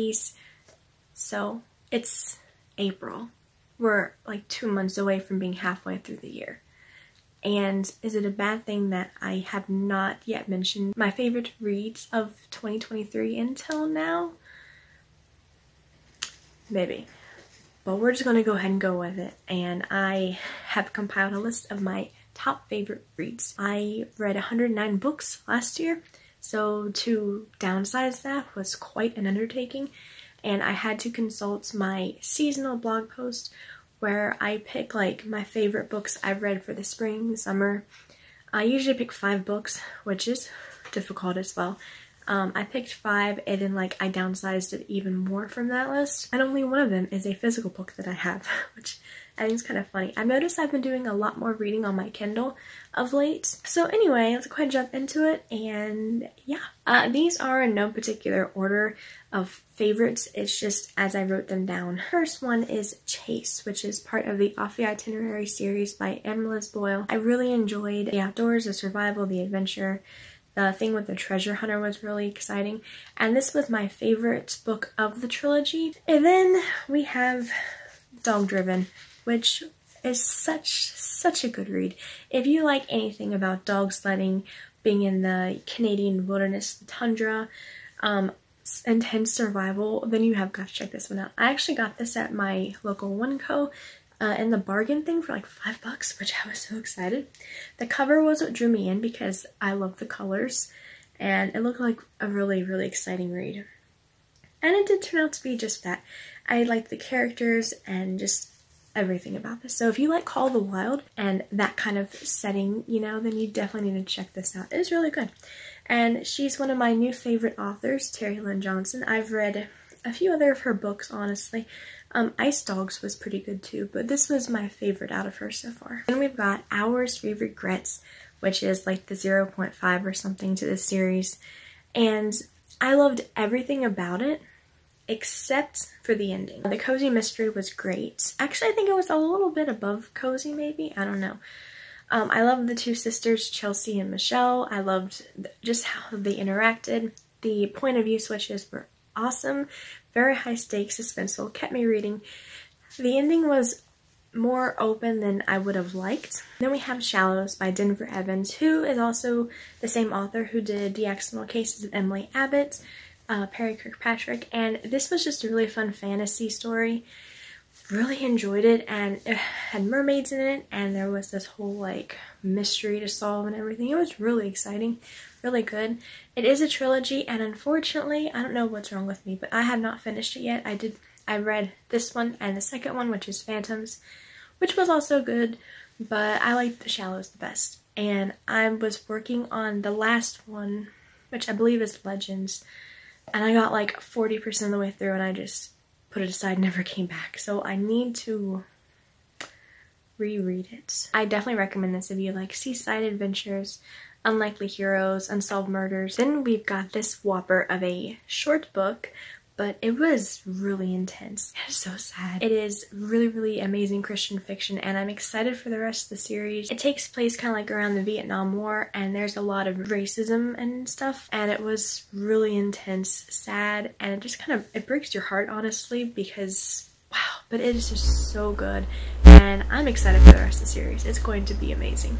days. So it's April. We're like 2 months away from being halfway through the year. And is it a bad thing that I have not yet mentioned my favorite reads of 2023 until now? Maybe. But we're just going to go ahead and go with it. And I have compiled a list of my top favorite reads. I read 109 books last year, so to downsize that was quite an undertaking. And I had to consult my seasonal blog post where I pick like my favorite books I've read for the spring, summer. I usually pick 5 books, which is difficult as well. I picked 5 and then like I downsized it even more from that list. And only one of them is a physical book that I have, which I think is kind of funny. I've noticed I've been doing a lot more reading on my Kindle of late. So anyway, let's go ahead and jump into it. And yeah, these are in no particular order of favorites. It's just as I wrote them down. First one is Chase, which is part of the Off the Itinerary series by M. Liz Boyle. I really enjoyed the outdoors, the survival, the adventure. The thing with the treasure hunter was really exciting. And this was my favorite book of the trilogy. And then we have Dog Driven, which is such a good read. If you like anything about dog sledding, being in the Canadian wilderness, the tundra, intense survival, then you have got to check this one out. I actually got this at my local One-Co in the bargain thing for like $5, which I was so excited. The cover was what drew me in because I love the colors and it looked like a really exciting read. And it did turn out to be just that. I liked the characters and just everything about this. So if you like Call of the Wild and that kind of setting, you know, then you definitely need to check this out. It is really good. And she's one of my new favorite authors, Terry Lynn Johnson. I've read a few other of her books, honestly. Ice Dogs was pretty good too, but this was my favorite out of her so far. Then we've got Hours We Regrets, which is like the 0.5 or something to this series. And I loved everything about it except for the ending. The cozy mystery was great. Actually, I think it was a little bit above cozy, maybe. I don't know. I loved the 2 sisters, Chelsea and Michelle. I loved just how they interacted. The point of view switches were awesome. Very high stakes, suspenseful, kept me reading. The ending was more open than I would have liked. Then we have Shallows by Denver Evans, who is also the same author who did The Accidental Cases of Emily Abbott, Perry Kirkpatrick, and this was just a really fun fantasy story. Really enjoyed it, and it had mermaids in it, and there was this whole like mystery to solve and everything. It was really exciting, really good. It is a trilogy, and unfortunately, I don't know what's wrong with me, but I have not finished it yet. I read this one and the second one, which is Phantoms, which was also good, but I liked The Shallows the best. And I was working on the last one, which I believe is Legends, and I got like 40% of the way through, and I just put it aside, never came back. So I need to reread it. I definitely recommend this if you like seaside adventures, unlikely heroes, unsolved murders. Then we've got this whopper of a short book, but it was really intense. It is so sad. It is really amazing Christian fiction, and I'm excited for the rest of the series. It takes place kind of like around the Vietnam War, and there's a lot of racism and stuff, and it was really intense, sad, and it just kind of, it breaks your heart, honestly, because wow, but it is just so good, and I'm excited for the rest of the series. It's going to be amazing.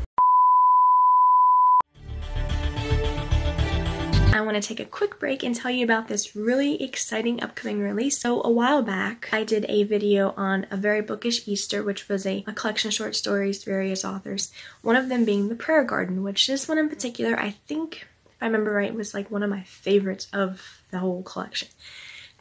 I want to take a quick break and tell you about this really exciting upcoming release. So a while back, I did a video on A Very Bookish Easter, which was a collection of short stories, various authors. One of them being The Prayer Garden, which this one in particular, I think, if I remember right, was like one of my favorites of the whole collection.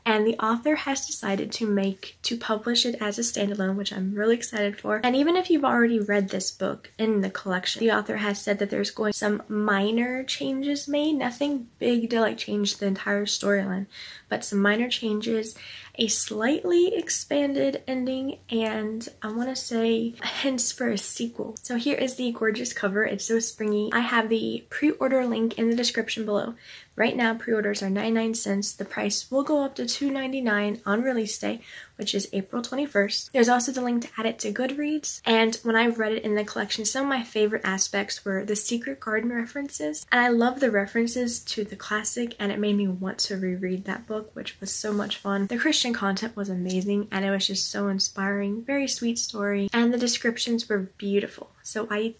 And the author has decided to publish it as a standalone, which I'm really excited for. And even if you've already read this book in the collection, the author has said that there's going to be some minor changes made, nothing big to like change the entire storyline, but some minor changes, a slightly expanded ending, and I want to say hints for a sequel. So here is the gorgeous cover. It's so springy. I have the pre-order link in the description below. Right now, pre-orders are 99 cents. The price will go up to $2.99 on release day, which is April 21st. There's also the link to add it to Goodreads, and when I read it in the collection, some of my favorite aspects were the Secret Garden references, and I love the references to the classic, and it made me want to reread that book, which was so much fun. The Christian content was amazing, and it was just so inspiring, very sweet story, and the descriptions were beautiful. So I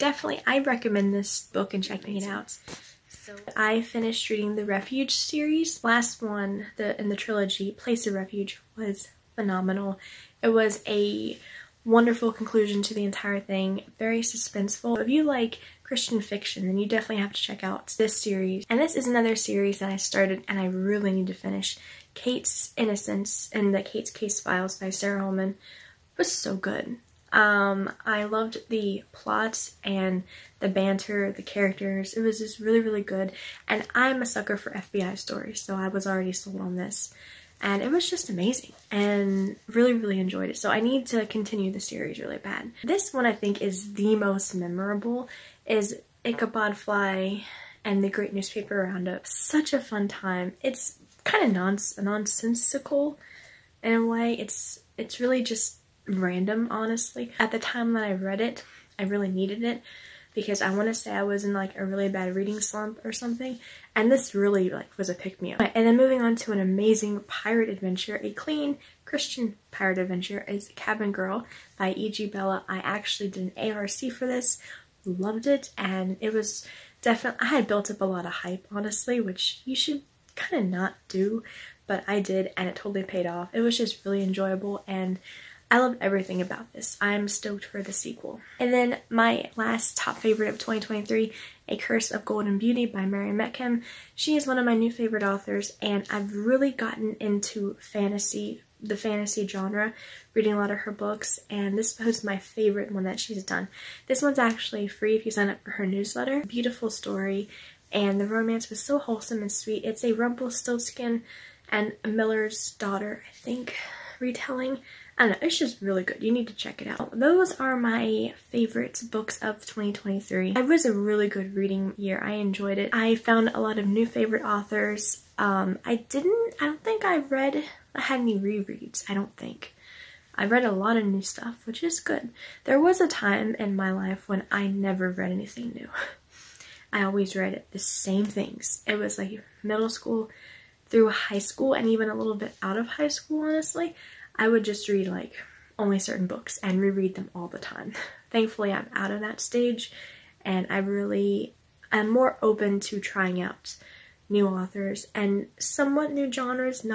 recommend this book and checking it out. So I finished reading the Refuge series. Last one in the trilogy, Place of Refuge, was phenomenal. It was a wonderful conclusion to the entire thing, very suspenseful. If you like Christian fiction, then you definitely have to check out this series. And this is another series that I started and I really need to finish. Kate's Innocence and the Kate's Case Files by Sarah Holman was so good. I loved the plot and the banter, the characters. It was just really, really good. And I'm a sucker for FBI stories, so I was already sold on this. And it was just amazing and really, really enjoyed it. So I need to continue the series really bad. This one I think is the most memorable, is Ichabod Fly and the Great Newspaper Roundup. Such a fun time. It's kind of nonsensical in a way. It's really just random, honestly. At the time that I read it, I really needed it because I want to say I was in like a really bad reading slump or something, and this really like was a pick-me-up. And then moving on to an amazing pirate adventure, a clean Christian pirate adventure, is Cabin Girl by E.G. Bella. I actually did an ARC for this, loved it, and it was definitely, I had built up a lot of hype, honestly, which you should kind of not do, but I did, and it totally paid off. It was just really enjoyable, and I loved everything about this. I'm stoked for the sequel. And then my last top favorite of 2023, A Curse of Golden Beauty by Mary Meckham. She is one of my new favorite authors, and I've really gotten into the fantasy genre, reading a lot of her books, and this was my favorite one that she's done. This one's actually free if you sign up for her newsletter. Beautiful story, and the romance was so wholesome and sweet. It's a Rumpelstiltskin and Miller's Daughter, I think, retelling. I don't know, it's just really good. You need to check it out. Those are my favorite books of 2023. It was a really good reading year. I enjoyed it. I found a lot of new favorite authors. I don't think I had any rereads, I don't think. I read a lot of new stuff, which is good. There was a time in my life when I never read anything new. I always read the same things. It was like middle school through high school, and even a little bit out of high school, honestly. I would just read like only certain books and reread them all the time. Thankfully, I'm out of that stage, and I'm more open to trying out new authors and somewhat new genres.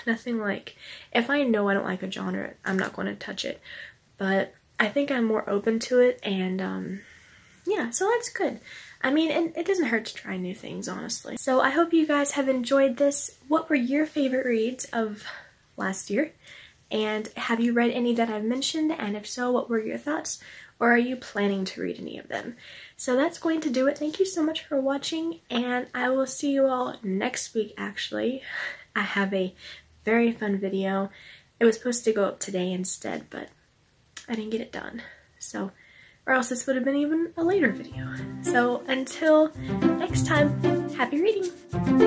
Nothing like, if I know I don't like a genre, I'm not going to touch it. But I think I'm more open to it, and yeah, so that's good. I mean, and it doesn't hurt to try new things, honestly. So I hope you guys have enjoyed this. What were your favorite reads of last year? And have you read any that I've mentioned? And if so, what were your thoughts? Or are you planning to read any of them? So that's going to do it. Thank you so much for watching, and I will see you all next week, actually. I have a very fun video. It was supposed to go up today instead, but I didn't get it done. So, or else this would have been even a later video. So until next time, happy reading!